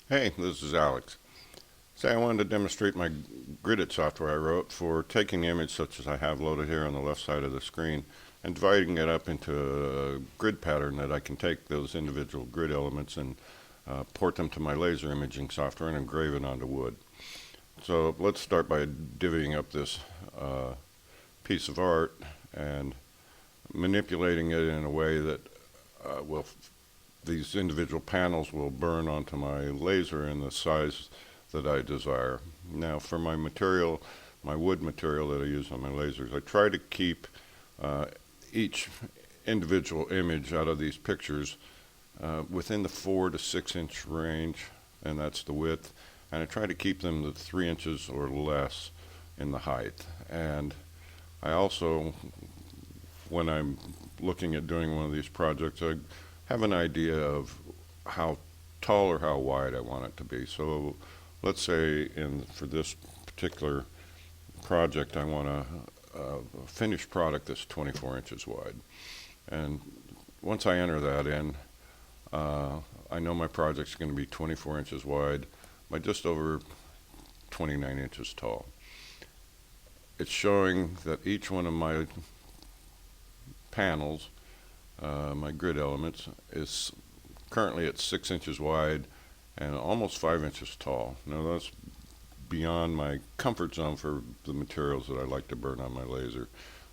Hey, this is Alex. Say, I wanted to demonstrate my gridded software I wrote for taking the image such as I have loaded here on the left side of the screen and dividing it up into a grid pattern that I can take those individual grid elements and port them to my laser imaging software and engrave it onto wood. So let's start by divvying up this piece of art and manipulating it in a way that these individual panels will burn onto my laser in the size that I desire. Now for my material, my wood material that I use on my lasers, I try to keep each individual image out of these pictures within the 4 to 6 inch range, and that's the width, and I try to keep them to 3 inches or less in the height. And I also, when I'm looking at doing one of these projects, I have an idea of how tall or how wide I want it to be. So let's say for this particular project I want a finished product that's 24 inches wide. And once I enter that in, I know my project's going to be 24 inches wide by just over 29 inches tall. It's showing that each one of my panels, my grid elements, is currently at 6 inches wide and almost 5 inches tall. Now that's beyond my comfort zone for the materials that I like to burn on my laser.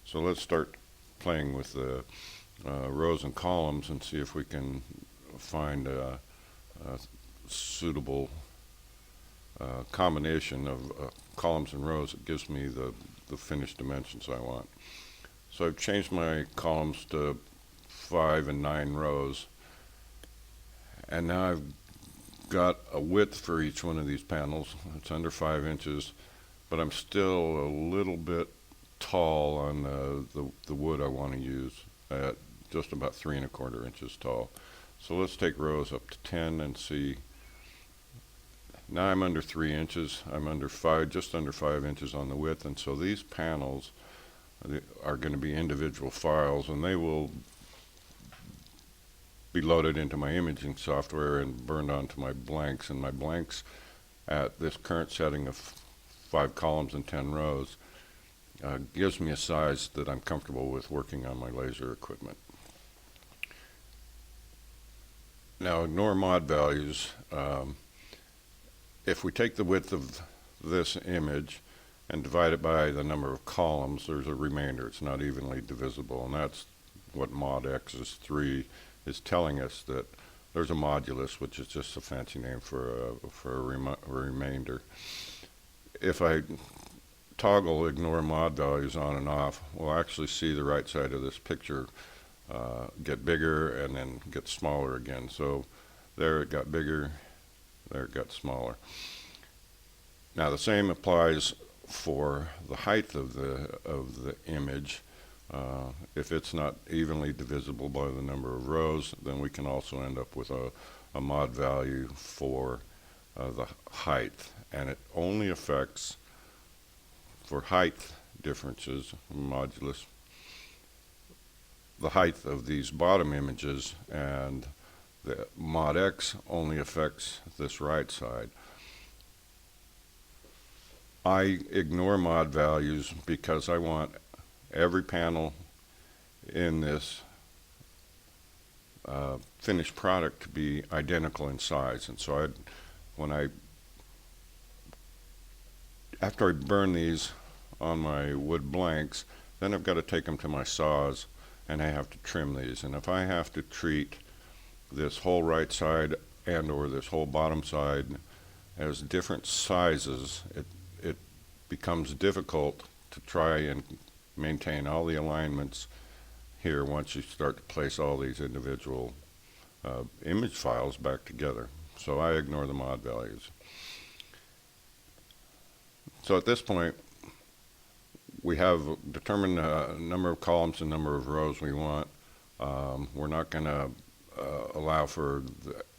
So let's start playing with the rows and columns and see if we can find a suitable combination of columns and rows that gives me the finished dimensions I want. So I've changed my columns to 5 and 9 rows, and now I've got a width for each one of these panels. It's under 5 inches, but I'm still a little bit tall on the wood I want to use, at just about 3¼ inches tall. So let's take rows up to 10 and see. Now I'm under 3 inches. I'm under 5, just under 5 inches on the width, and so these panels are going to be individual files, and they will be loaded into my imaging software and burned onto my blanks. And my blanks at this current setting of 5 columns and 10 rows gives me a size that I'm comfortable with working on my laser equipment. Now ignore mod values. If we take the width of this image and divide it by the number of columns, there's a remainder. It's not evenly divisible, and that's what mod x is 3 is telling us, that there's a modulus, which is just a fancy name for a remainder. If I toggle ignore mod values on and off, we'll actually see the right side of this picture get bigger and then get smaller again. So there it got bigger, there it got smaller. Now the same applies for the height of the image. If it's not evenly divisible by the number of rows, then we can also end up with a mod value for the height, and it only affects, for height differences, modulus, the height of these bottom images, and the mod x only affects this right side. I ignore mod values because I want every panel in this finished product to be identical in size. And so after I burn these on my wood blanks, then I've got to take them to my saws and I have to trim these. And if I have to treat this whole right side and or this whole bottom side as different sizes, it becomes difficult to try and maintain all the alignments here once you start to place all these individual image files back together. So I ignore the mod values. So at this point, we have determined a number of columns and number of rows we want. We're not going to allow for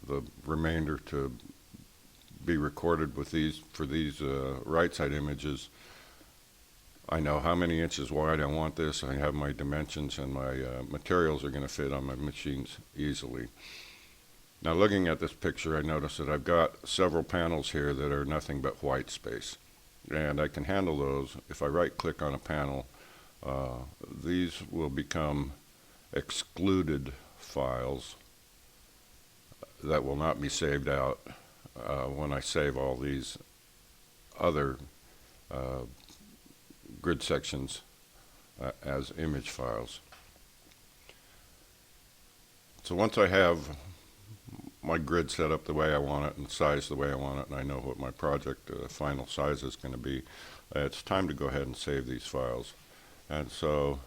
the remainder to be recorded with these right side images. I know how many inches wide I want this. I have my dimensions, and my materials are going to fit on my machines easily. Now looking at this picture, I notice that I've got several panels here that are nothing but white space. And I can handle those. If I right click on a panel, these will become excluded files that will not be saved out when I save all these other grid sections as image files. So once I have my grid set up the way I want it and sized the way I want it, and I know what my project final size is going to be, it's time to go ahead and save these files. And so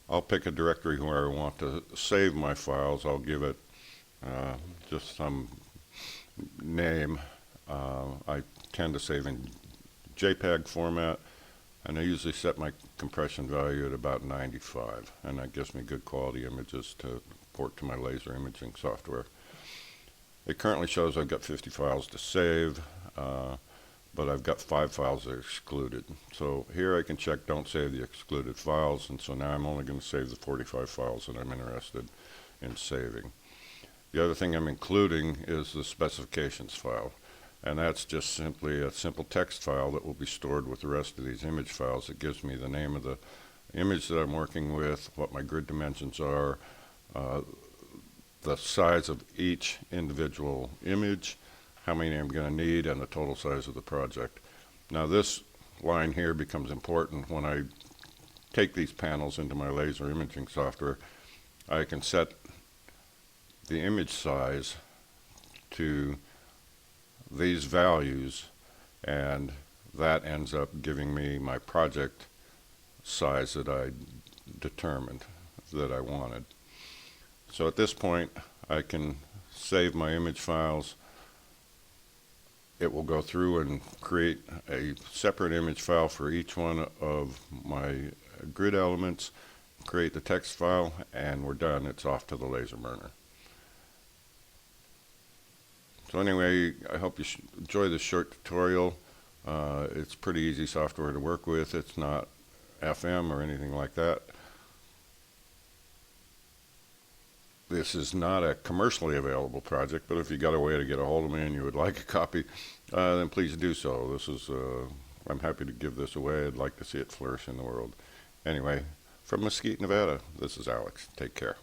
I'll pick a directory where I want to save my files. I'll give it just some name. I tend to save in JPEG format, and I usually set my compression value at about 95, and that gives me good quality images to port to my laser imaging software. It currently shows I've got 50 files to save, but I've got 5 files that are excluded. So here I can check don't save the excluded files, and so now I'm only going to save the 45 files that I'm interested in saving. The other thing I'm including is the specifications file, and that's just simply a simple text file that will be stored with the rest of these image files. It gives me the name of the image that I'm working with, what my grid dimensions are, the size of each individual image, how many I'm going to need, and the total size of the project. Now this line here becomes important when I take these panels into my laser imaging software. I can set the image size to these values, and that ends up giving me my project size that I determined that I wanted. So at this point I can save my image files. It will go through and create a separate image file for each one of my grid elements, create the text file, and we're done. It's off to the laser burner. So anyway, I hope you enjoy this short tutorial. It's pretty easy software to work with. It's not FM or anything like that. This is not a commercially available project, but if you got a way to get a hold of me and you would like a copy, then please do so. This is, I'm happy to give this away. I'd like to see it flourish in the world. Anyway, from Mesquite, Nevada, this is Alex. Take care.